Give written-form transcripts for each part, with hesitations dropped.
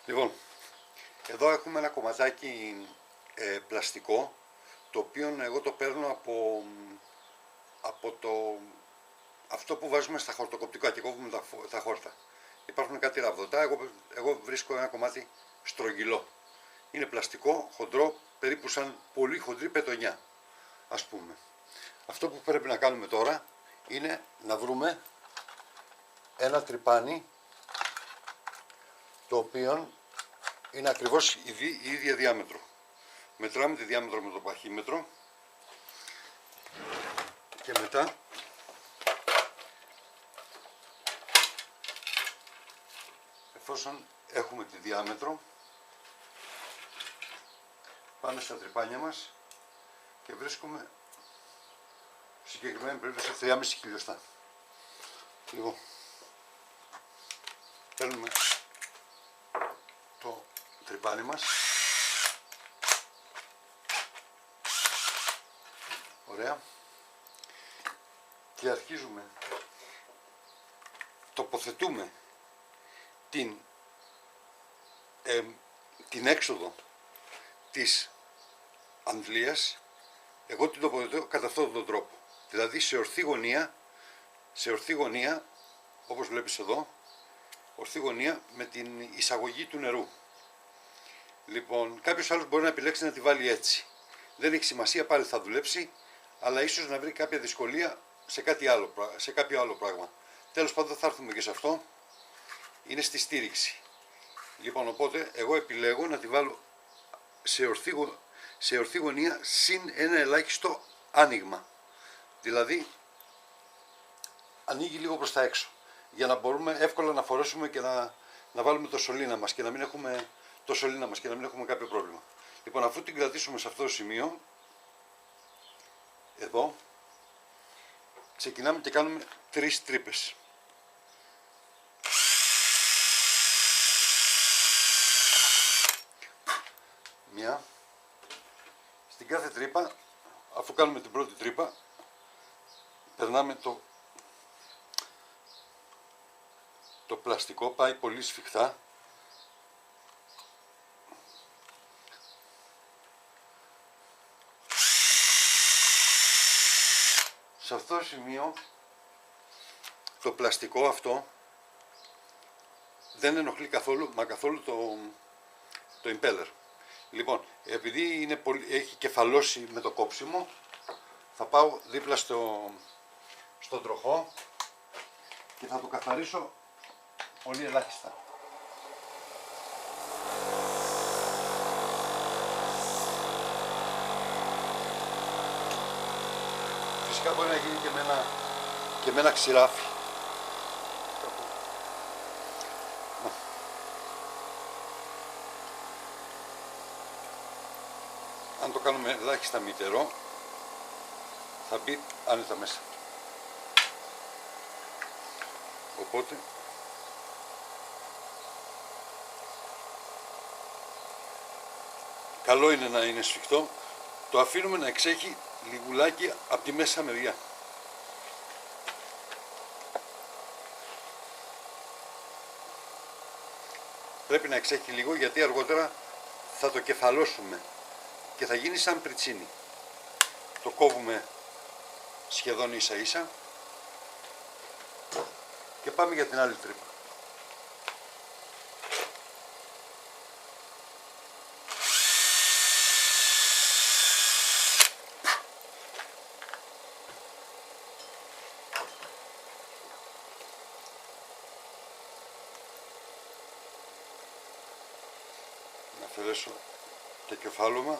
Λοιπόν, εδώ έχουμε ένα κομματάκι πλαστικό, το οποίο εγώ το παίρνω από αυτό που βάζουμε στα χορτοκοπτικά και κόβουμε τα χόρτα. Υπάρχουν κάτι ραβδοτά, εγώ βρίσκω ένα κομμάτι στρογγυλό. Είναι πλαστικό, χοντρό, περίπου σαν πολύ χοντρή πετονιά, ας πούμε. Αυτό που πρέπει να κάνουμε τώρα είναι να βρούμε ένα τρυπάνι, το οποίο είναι ακριβώς η ίδια διάμετρο. Μετράμε τη διάμετρο με το παχύμετρο και μετά εφόσον έχουμε τη διάμετρο, πάμε στα τρυπάνια μας και βρίσκουμε συγκεκριμένη περίπτωση 3,5 χιλιοστά. Λοιπόν, παίρνουμε το τρυπάνι μας, ωραία, και αρχίζουμε, τοποθετούμε την έξοδο της αντλίας. Εγώ την τοποθετώ κατά αυτόν τον τρόπο, δηλαδή σε ορθή γωνία, όπως βλέπεις εδώ, ορθή γωνία με την εισαγωγή του νερού. Λοιπόν, κάποιος άλλος μπορεί να επιλέξει να τη βάλει έτσι. Δεν έχει σημασία, πάλι θα δουλέψει, αλλά ίσως να βρει κάποια δυσκολία σε κάποιο άλλο πράγμα. Τέλος πάντων θα έρθουμε και σε αυτό. Είναι στη στήριξη. Λοιπόν, οπότε εγώ επιλέγω να τη βάλω σε ορθή γωνία συν ένα ελάχιστο άνοιγμα. Δηλαδή ανοίγει λίγο προς τα έξω, για να μπορούμε εύκολα να φορέσουμε και να βάλουμε το σωλήνα μας και να μην έχουμε κάποιο πρόβλημα. Λοιπόν, αφού την κρατήσουμε σε αυτό το σημείο, εδώ, ξεκινάμε και κάνουμε 3 τρύπες. Μια. Στην κάθε τρύπα, αφού κάνουμε την πρώτη τρύπα, περνάμε το πλαστικό, πάει πολύ σφιχτά. Σε αυτό το σημείο το πλαστικό αυτό δεν ενοχλεί καθόλου το impeller. Λοιπόν, επειδή έχει κεφαλώσει με το κόψιμο, θα πάω δίπλα στον τροχό και θα το καθαρίσω πολύ ελάχιστα. Φυσικά μπορεί να γίνει και με ένα ξηράφι. Αν το κάνουμε ελάχιστα μυτερό, θα μπει άνετα μέσα. Οπότε καλό είναι να είναι σφιχτό. Το αφήνουμε να εξέχει λιγουλάκι από τη μέσα μεριά. Πρέπει να εξέχει λίγο, γιατί αργότερα θα το κεφαλώσουμε και θα γίνει σαν πριτσίνι. Το κόβουμε σχεδόν ίσα ίσα και πάμε για την άλλη τρύπα. Να αφαιρέσω το κεφάλωμα.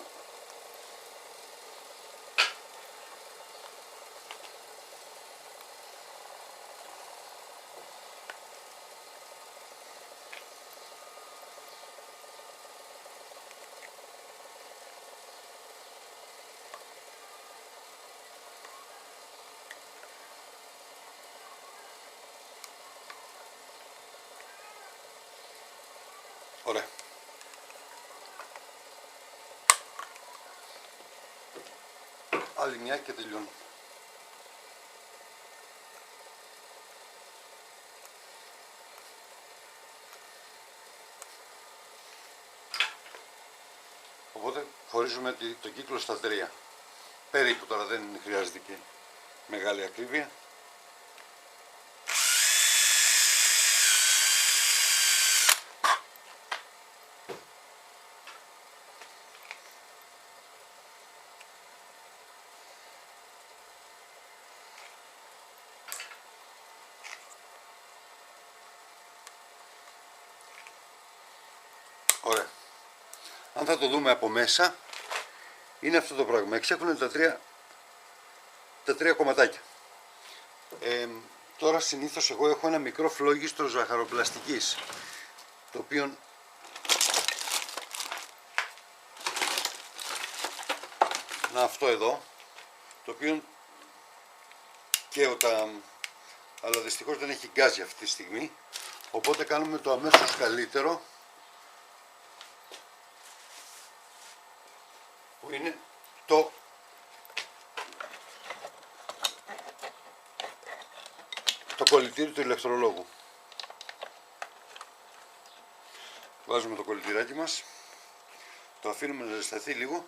Ωραία. Άλλη μια και τελειώνω. Οπότε χωρίζουμε το κύκλο στα 3. Περίπου, τώρα δεν χρειάζεται και μεγάλη ακρίβεια. Ωραία. Αν θα το δούμε από μέσα, είναι αυτό το πράγμα. Εξέχουν τα τρία κομματάκια. Τώρα συνήθως εγώ έχω ένα μικρό φλόγιστρο ζαχαροπλαστικής, το οποίο να αυτό εδώ, το οποίο καίω τα, αλλά δυστυχώς δεν έχει γκάζι αυτή τη στιγμή, οπότε κάνουμε το αμέσως καλύτερο, που είναι το κολλητήρι του ηλεκτρολόγου. Βάζουμε το κολλητηράκι μας, το αφήνουμε να ζεσταθεί λίγο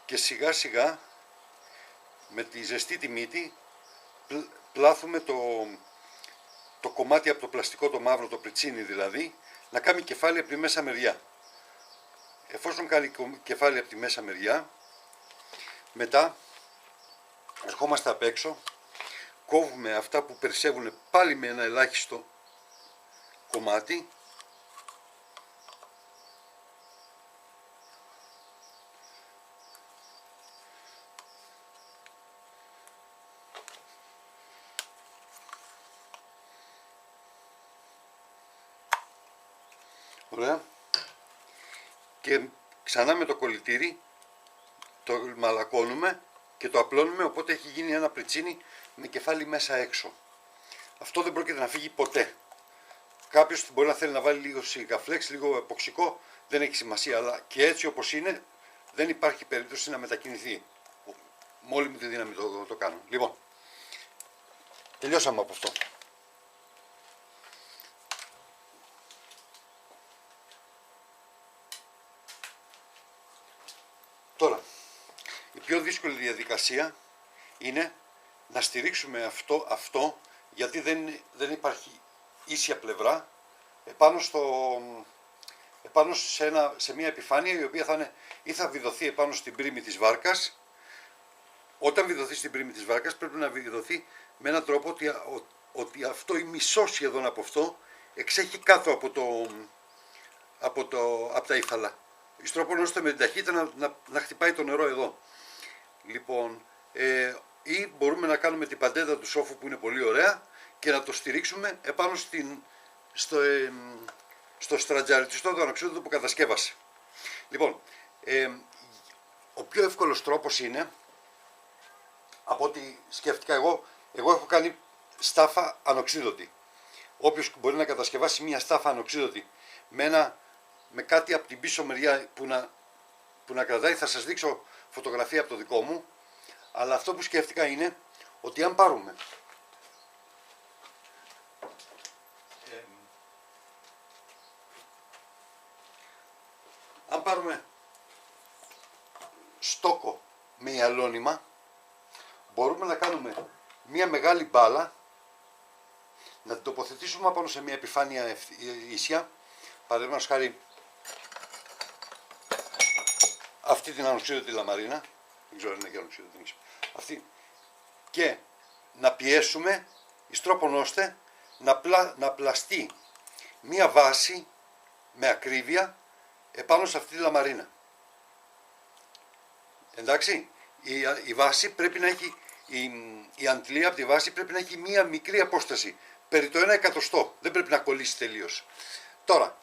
και σιγά σιγά με τη ζεστή τη μύτη πλάθουμε το κομμάτι από το πλαστικό, το μαύρο, το πριτσίνι δηλαδή, να κάνει κεφάλι από τη μέσα μεριά. Εφόσον κάνει κεφάλι από τη μέσα μεριά, μετά ερχόμαστε απ' έξω, κόβουμε αυτά που περισσεύουν πάλι με ένα ελάχιστο κομμάτι, ωραία, και ξανά με το κολλητήρι το μαλακώνουμε και το απλώνουμε, οπότε έχει γίνει ένα πριτσίνι με κεφάλι μέσα έξω. Αυτό δεν πρόκειται να φύγει ποτέ. Κάποιος μπορεί να θέλει να βάλει λίγο σιλικαφλέξ, λίγο εποξικό, δεν έχει σημασία, αλλά και έτσι όπως είναι δεν υπάρχει περίπτωση να μετακινηθεί. Με όλη μου τη δύναμη το κάνω. Λοιπόν, τελειώσαμε από αυτό. Τώρα, η πιο δύσκολη διαδικασία είναι να στηρίξουμε αυτό γιατί δεν υπάρχει ίσια πλευρά επάνω σε μια επιφάνεια η οποία θα είναι ή θα βιδωθεί επάνω στην πρίμη της βάρκας. Όταν βιδωθεί στην πρίμη της βάρκας πρέπει να βιδωθεί με έναν τρόπο ότι αυτό η μισό σχεδόν από αυτό εξέχει κάτω από τα ύφαλα. Εις τρόπον ώστε με την ταχύτητα να χτυπάει το νερό εδώ. Λοιπόν, ή μπορούμε να κάνουμε την παντέτα του σόφου που είναι πολύ ωραία και να το στηρίξουμε επάνω στο στρατζαριστό το ανοξίδωτο που κατασκεύασε. Λοιπόν, ο πιο εύκολος τρόπος είναι, από ό,τι σκέφτηκα εγώ έχω κάνει στάφα ανοξίδωτη. Όποιος μπορεί να κατασκευάσει μια στάφα ανοξίδωτη με κάτι από την πίσω μεριά που να κρατάει, θα σας δείξω φωτογραφία από το δικό μου, αλλά αυτό που σκέφτηκα είναι ότι αν πάρουμε στόκο με ιαλώνυμα, μπορούμε να κάνουμε μια μεγάλη μπάλα, να την τοποθετήσουμε απάνω σε μια επιφάνεια ίσια, παραδείγματος χάρη αυτή την ανοξίδωτη λαμαρίνα, δεν ξέρω αν είναι και ανοξίδωτη, αυτή, και να πιέσουμε εις τρόπον ώστε να πλαστεί μία βάση με ακρίβεια επάνω σε αυτή τη λαμαρίνα. Εντάξει, η βάση πρέπει να έχει, η αντλία από τη βάση πρέπει να έχει μία μικρή απόσταση, περί το 1 εκατοστό, δεν πρέπει να κολλήσει τελείως. Τώρα,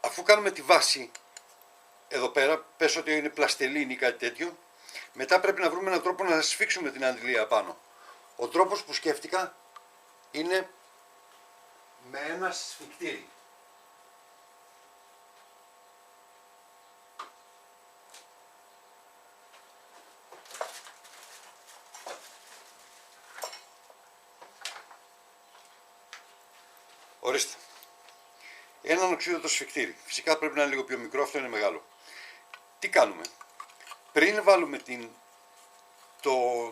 αφού κάνουμε τη βάση εδώ πέρα, πες ότι είναι πλαστελίνη ή κάτι τέτοιο, μετά πρέπει να βρούμε έναν τρόπο να σφίξουμε την αντλία πάνω. Ο τρόπος που σκέφτηκα είναι με ένα σφικτήρι. Ορίστε. Ένα ανοξίδωτο σφικτήρι. Φυσικά πρέπει να είναι λίγο πιο μικρό, αυτό είναι μεγάλο. Τι κάνουμε? Πριν βάλουμε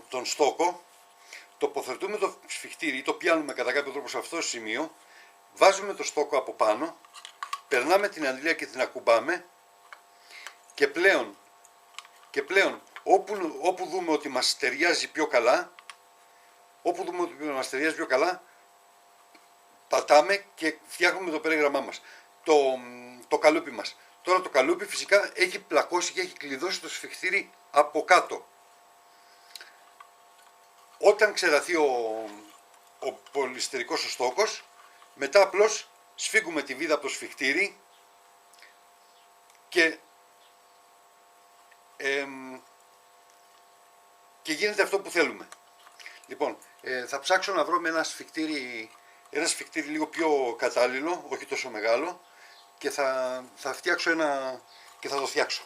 τον στόκο, τοποθετούμε το σφιχτήρι ή το πιάνουμε κατά κάποιο τρόπο σε αυτό το σημείο, βάζουμε το στόκο από πάνω, περνάμε την αντλία και την ακουμπάμε και πλέον όπου δούμε ότι μας ταιριάζει πιο καλά, πατάμε και φτιάχνουμε το περίγραμμά μας, το καλούπι μας. Τώρα το καλούπι φυσικά έχει πλακώσει και έχει κλειδώσει το σφιχτήρι από κάτω. Όταν ξεραθεί ο πολυστερικός ο στόκος, μετά απλώς σφίγγουμε τη βίδα από το σφιχτήρι και γίνεται αυτό που θέλουμε. Λοιπόν, θα ψάξω να βρω με ένα σφιχτήρι λίγο πιο κατάλληλο, όχι τόσο μεγάλο, και θα φτιάξω και θα το φτιάξω.